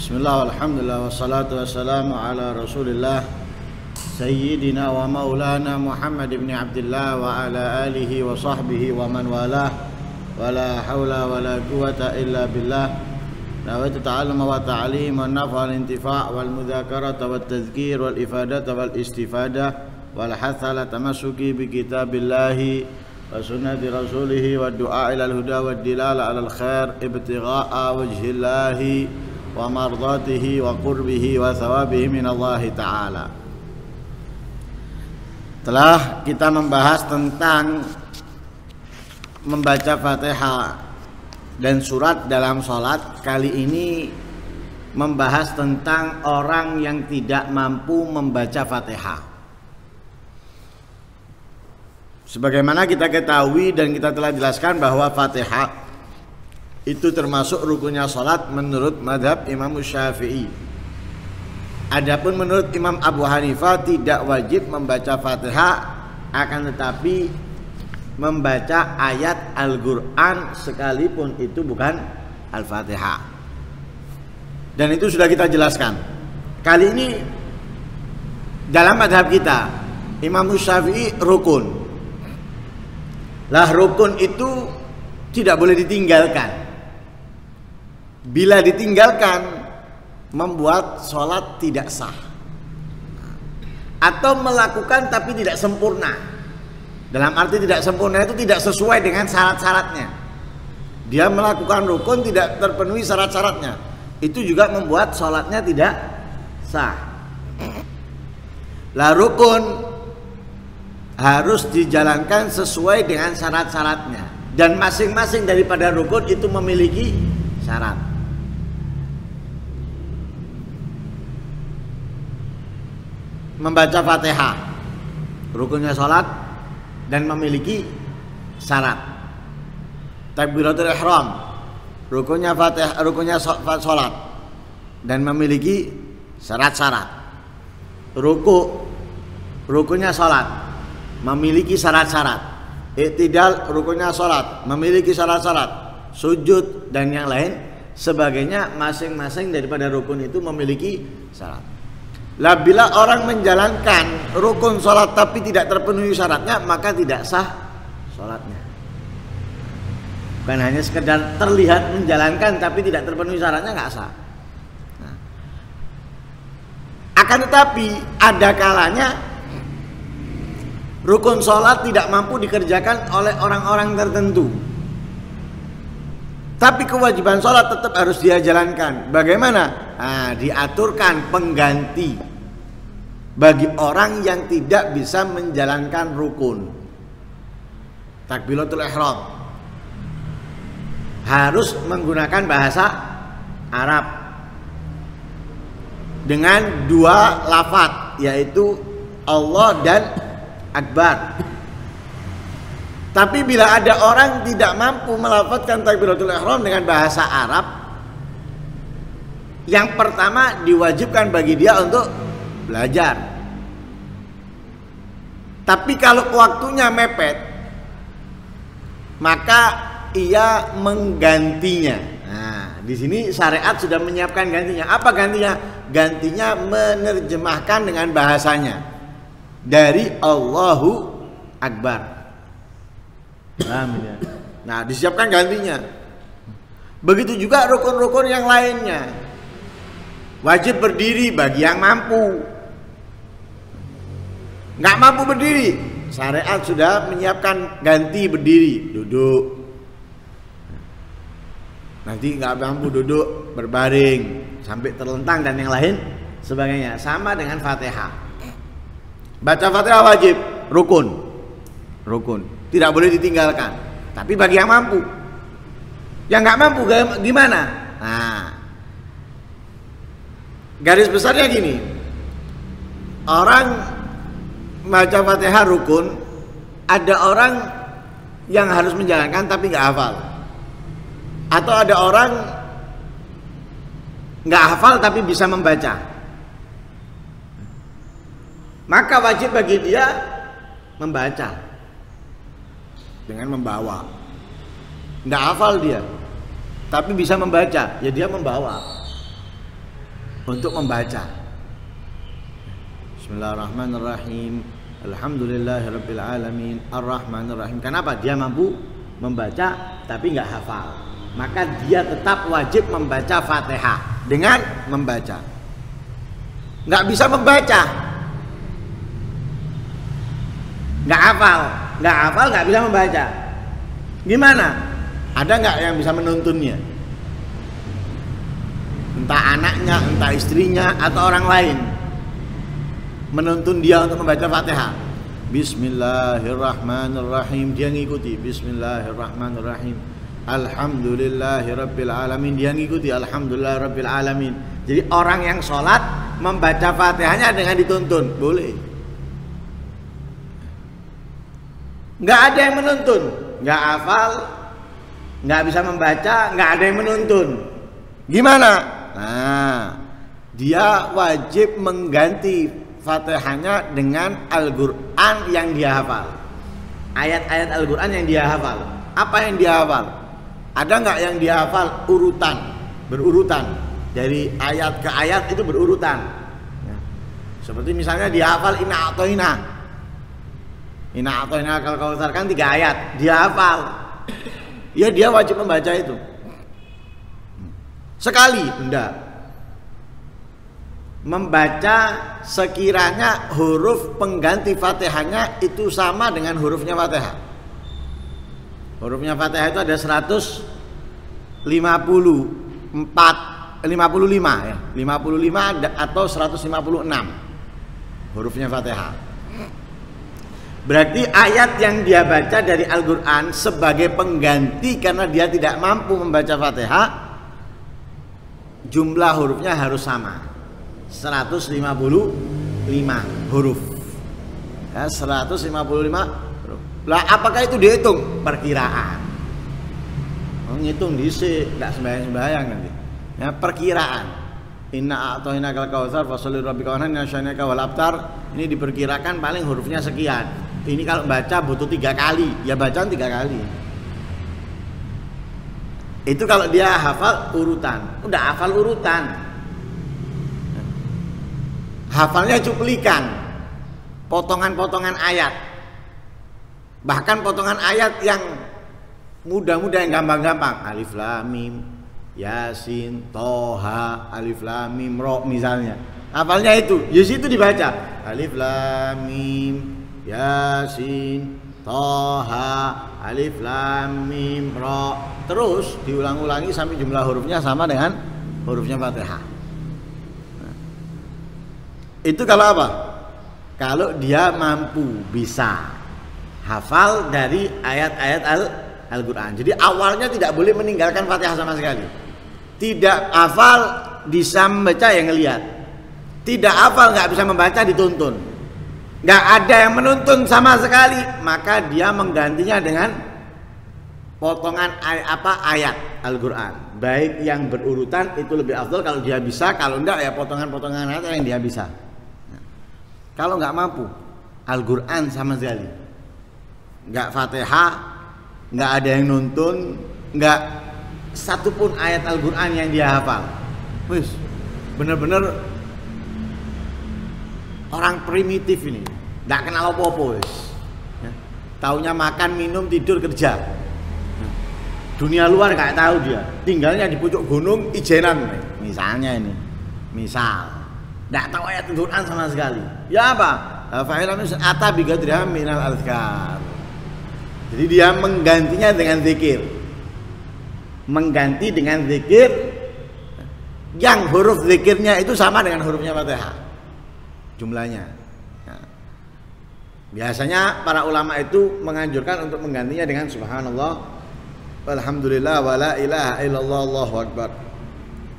Bismillah, alhamdulillah, wassalatu wassalamu ala rasulillah Sayyidina wa maulana Muhammad ibn Abdullah wa ala alihi wa sahbihi wa man walah. Wa la hawla wa la quwata illa billah. Nawaitu ta'alluma wa ta'alim wa nafa wal intifa' wal mudhakarata wa tadhkir wal ifadata wal istifada wal hatha ala tamassuki bi kitabillahi wa sunnati rasulihi wa du'a ila al-huda wa dilala ala al-khair ibtigha'a wajhillahi wa mardatihi wa qurbihi wa thawabihi minallahi ta'ala. Telah kita membahas tentang membaca Fatihah dan surat dalam sholat. Kali ini membahas tentang orang yang tidak mampu membaca Fatihah. Sebagaimana kita ketahui dan kita telah jelaskan bahwa Fatihah itu termasuk rukunnya sholat menurut madhab Imam Syafi'i. Adapun menurut Imam Abu Hanifah tidak wajib membaca Fatihah, akan tetapi membaca ayat Al-Quran sekalipun itu bukan Al-Fatihah. Dan itu sudah kita jelaskan. Kali ini dalam madhab kita Imam Syafi'i rukun. Lah rukun itu tidak boleh ditinggalkan. Bila ditinggalkan membuat sholat tidak sah, atau melakukan tapi tidak sempurna. Dalam arti tidak sempurna itu tidak sesuai dengan syarat-syaratnya. Dia melakukan rukun tidak terpenuhi syarat-syaratnya, itu juga membuat sholatnya tidak sah. Lah rukun harus dijalankan sesuai dengan syarat-syaratnya, dan masing-masing daripada rukun itu memiliki syarat. Membaca Fatihah rukunnya sholat dan memiliki syarat. Takbiratul ihram rukunnya Fatihah, rukunnya sholat dan memiliki syarat-syarat. Rukunnya sholat memiliki syarat-syarat. I'tidal rukunnya sholat memiliki syarat-syarat. Sujud dan yang lain sebagainya, masing-masing daripada rukun itu memiliki syarat. Lah bila orang menjalankan rukun sholat tapi tidak terpenuhi syaratnya, maka tidak sah sholatnya. Bukan hanya sekedar terlihat menjalankan tapi tidak terpenuhi syaratnya, nggak sah. Nah, akan tetapi ada kalanya rukun sholat tidak mampu dikerjakan oleh orang-orang tertentu, tapi kewajiban sholat tetap harus dia jalankan. Bagaimana? Nah, diaturkan pengganti bagi orang yang tidak bisa menjalankan rukun. Takbiratul ihram harus menggunakan bahasa Arab dengan dua lafaz, yaitu Allah dan Akbar. Tapi bila ada orang tidak mampu melafazkan takbiratul ihram dengan bahasa Arab, yang pertama diwajibkan bagi dia untuk belajar. Tapi kalau waktunya mepet, maka ia menggantinya. Nah, di sini syariat sudah menyiapkan gantinya. Apa gantinya? Gantinya menerjemahkan dengan bahasanya dari Allahu Akbar. Nah, disiapkan gantinya. Begitu juga rukun-rukun yang lainnya. Wajib berdiri bagi yang mampu. Nggak mampu berdiri, syariat sudah menyiapkan ganti berdiri, duduk. Nanti nggak mampu duduk, berbaring sampai terlentang dan yang lain sebagainya. Sama dengan Fatihah. Baca Fatihah wajib, rukun, tidak boleh ditinggalkan. Tapi bagi yang mampu. Yang nggak mampu gimana? Nah, garis besarnya gini, orang baca Fatihah rukun, ada orang yang harus menjalankan tapi nggak hafal, atau ada orang nggak hafal tapi bisa membaca, maka wajib bagi dia membaca dengan membawa. Nggak hafal dia tapi bisa membaca, ya dia membawa. untuk membaca. Bismillahirrahmanirrahim. Alhamdulillahirabbil alamin. Arrahmanirrahim. Kenapa? Dia mampu membaca tapi nggak hafal. Maka dia tetap wajib membaca Fatihah dengan membaca. Nggak bisa membaca, nggak hafal nggak bisa membaca. Gimana? Ada nggak yang bisa menuntunnya? Entah anaknya, entah istrinya, atau orang lain menuntun dia untuk membaca Fatihah. Bismillahirrahmanirrahim, dia ngikuti. Bismillahirrahmanirrahim. Alhamdulillahirabbil alamin, dia ngikuti. Alhamdulillahirabbil alamin. Jadi orang yang sholat membaca Fatihahnya dengan dituntun, boleh. Nggak ada yang menuntun, nggak hafal, nggak bisa membaca, nggak ada yang menuntun. Gimana? Nah, dia wajib mengganti Fatihahnya dengan Al-Quran yang dia hafal. Ayat-ayat Al-Quran yang dia hafal. Apa yang dia hafal? Ada nggak yang dia hafal berurutan dari ayat ke ayat itu berurutan. Seperti misalnya dia hafal Inna a'toina kal kautsar kan 3 ayat, dia hafal. Ya dia wajib membaca itu. Sekali enggak. Membaca sekiranya huruf pengganti Fatihahnya itu sama dengan hurufnya Fatihah. Hurufnya Fatihah itu ada 155 ya. 55 atau 156 hurufnya Fatihah. Berarti ayat yang dia baca dari Al-Quran sebagai pengganti karena dia tidak mampu membaca Fatihah, jumlah hurufnya harus sama, 155 huruf ya, 155 huruf. Lah apakah itu dihitung? Perkiraan. Ngitung disik, nggak sembahyang nanti ya, perkiraan. Inna a'toina kal kautsar fasholli rabbika wanhar nasyaniaka wal abtar. Ini diperkirakan paling hurufnya sekian. Ini kalau baca butuh 3 kali, ya bacaan 3 kali. Itu kalau dia hafal urutan. Udah hafal urutan, hafalnya cuplikan, potongan-potongan ayat. Bahkan potongan ayat yang mudah-mudah, yang gampang-gampang. Alif lam mim, Yasin, Toha, Alif lam mim Ra misalnya. Hafalnya itu, di situ dibaca. Alif lam mim, Yasin, Toha, Alif lam mim Ra. Terus diulang-ulangi sampai jumlah hurufnya sama dengan hurufnya Fatihah. Nah, itu kalau apa? Kalau dia mampu bisa hafal dari ayat-ayat Al-Quran. Jadi awalnya tidak boleh meninggalkan Fatihah sama sekali. Tidak hafal bisa membaca yang ngelihat. Tidak hafal nggak bisa membaca dituntun. Nggak ada yang menuntun sama sekali, maka dia menggantinya dengan potongan ayat Al-Quran. Baik yang berurutan itu lebih afdal kalau dia bisa, kalau enggak ya potongan-potongan ayat yang dia bisa. Nah, kalau nggak mampu Al-Quran sama sekali, nggak Fatihah, nggak ada yang nuntun, nggak satupun ayat Al-Quran yang dia hafal, wis bener-bener orang primitif ini, nggak kenal apa-apa wis. Ya. Taunya makan, minum, tidur, kerja. Ya. Dunia luar nggak tahu dia. Tinggalnya di pucuk gunung ijenan, misalnya ini. Misal, nggak tahu ayat Al-Quran sama sekali. Ya apa? Fa'ilam ata bigadriha minal azkar. Jadi dia menggantinya dengan zikir. Mengganti dengan zikir yang huruf zikirnya itu sama dengan hurufnya Fatihah. Jumlahnya. Nah, biasanya para ulama itu menganjurkan untuk menggantinya dengan subhanallah, walhamdulillah, wala ilaha illallah, Allahu akbar.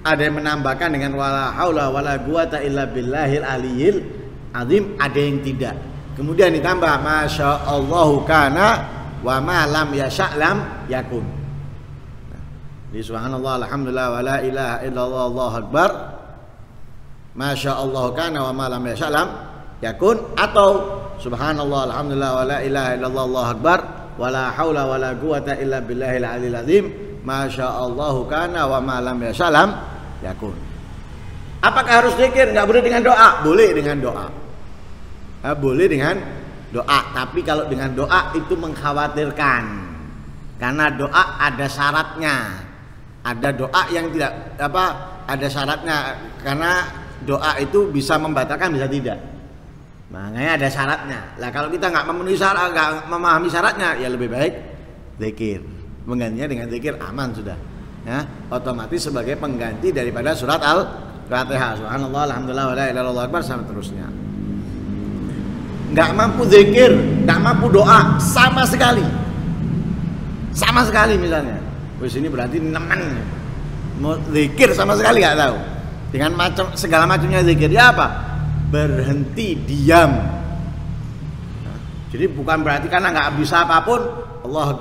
Ada yang menambahkan dengan wala haula wala quwata illa billahil aliyil azim, ada yang tidak. Kemudian ditambah masyaallahu kana wa ma lam yasha' lam yakun. Nah, di subhanallah, alhamdulillah, wala ilaha illallah, Allahu akbar, Masya Allah kana wa ma lam yasha' lam yakun, atau subhanallah alhamdulillah wa la ilaha illallah Allahu akbar wa la haula wa la quwata illa billahil aliyil azim, Masya Allah kana wa ma lam yasha' lam yakun. Apakah harus zikir? Nggak boleh dengan doa? Boleh dengan doa. Boleh dengan doa, tapi kalau dengan doa itu mengkhawatirkan. Karena doa ada syaratnya. Ada doa yang tidak ada syaratnya, karena doa itu bisa membatalkan bisa tidak. Makanya ada syaratnya. Lah kalau kita nggak memenuhi syarat, nggak memahami syaratnya, ya lebih baik zikir. Menggantinya dengan zikir aman sudah. Ya, otomatis sebagai pengganti daripada surat Al-Fatihah. Subhanallah, alhamdulillah, wala ilaha illallah akbar sampai terusnya. Nggak mampu zikir, nggak mampu doa sama sekali. Sama sekali misalnya. Wis ini berarti nemen. Mau zikir sama sekali nggak tahu. Dengan segala macamnya zikir, ya apa? Berhenti diam. Jadi bukan berarti karena nggak bisa apapun Allah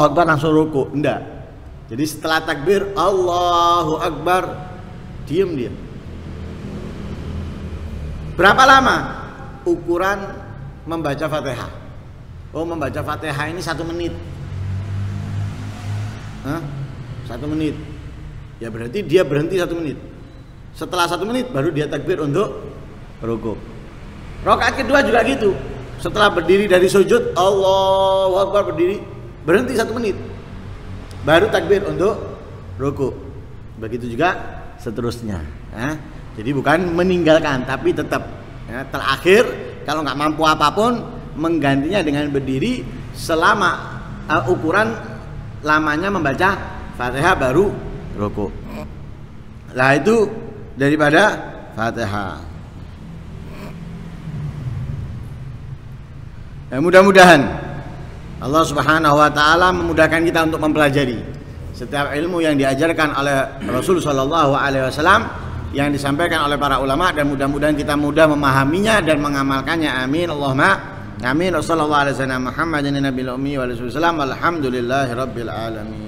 Akbar langsung ruku, enggak. Jadi setelah takbir Allahu Akbar diam dia. Berapa lama ukuran membaca Fatihah? Membaca Fatihah ini 1 menit. 1 menit. Ya berarti dia berhenti 1 menit. Setelah 1 menit baru dia takbir untuk ruku. Rakaat kedua juga gitu. Setelah berdiri dari sujud, Allahu Akbar berdiri, berhenti 1 menit. Baru takbir untuk ruku. Begitu juga seterusnya. Jadi bukan meninggalkan, tapi tetap terakhir kalau nggak mampu apapun menggantinya dengan berdiri selama ukuran lamanya membaca Fatihah baru ruku. Lah itu daripada Fatihah. Ya, mudah-mudahan Allah Subhanahu wa taala memudahkan kita untuk mempelajari setiap ilmu yang diajarkan oleh Rasul sallallahu alaihi wasallam, yang disampaikan oleh para ulama, dan mudah-mudahan kita mudah memahaminya dan mengamalkannya. Amin. Allahumma amin. Wassallallahu alaihi wasallam Muhammadin nabiyil ummi wa alihi wasallam. Alhamdulillahirabbil alamin.